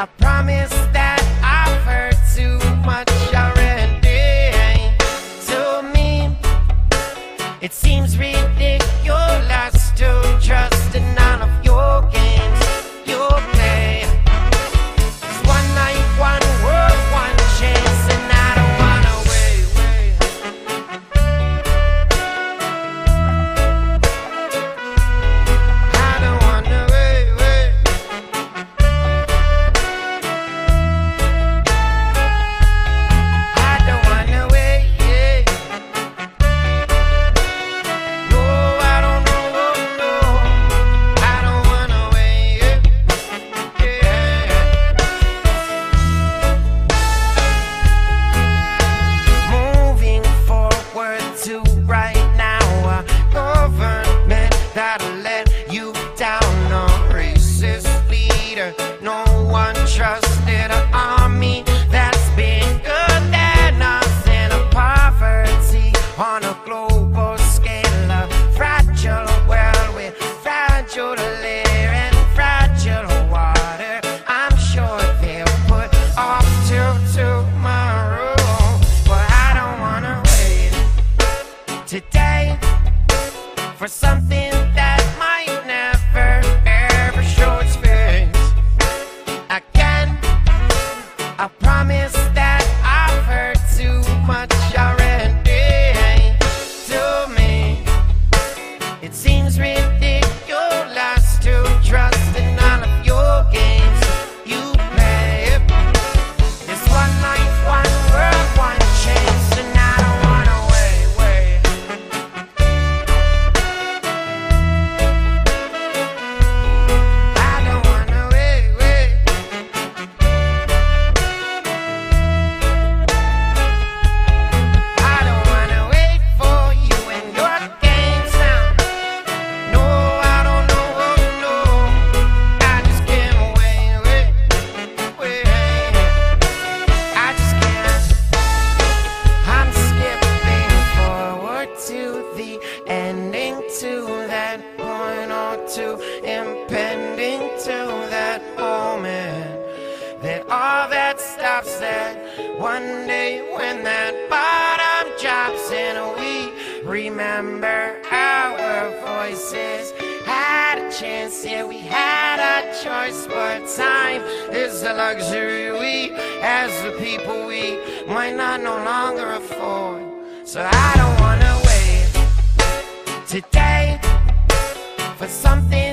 I promise that I've heard too much already. To me, it seems ridiculous to trust in none of your games you play. It's one night, one world, one chance, and I don't wanna wait. I don't wanna wait. I don't wanna wait. No, I don't know, no. I don't wanna wait. Moving forward to right now, a government that'll let you down, a racist leader no one trusted, an army that's bigger than us, and a poverty on a global scale, a fragile world with fragile air and fragile water. I'm sure they'll put off till tomorrow, but I don't wanna wait today for something that might never ever show its face again. I promise that I've heard too much already. To me, it seems ridiculous to trust in all of your games you play. It's one life, one world, one chance, and I don't wanna wait. I don't wanna wait. I don't wanna wait for you and your games now. No, I don't know, no. I just can't wait. I just can't. I'm skipping forward to the ending, to that point, or to impending to that moment. That all that stops, that one day when that bottom drops and we remember our voices had a chance, yeah, we had a choice, but time is a luxury we, as the people, we might not no longer afford. So I don't wanna wait today for something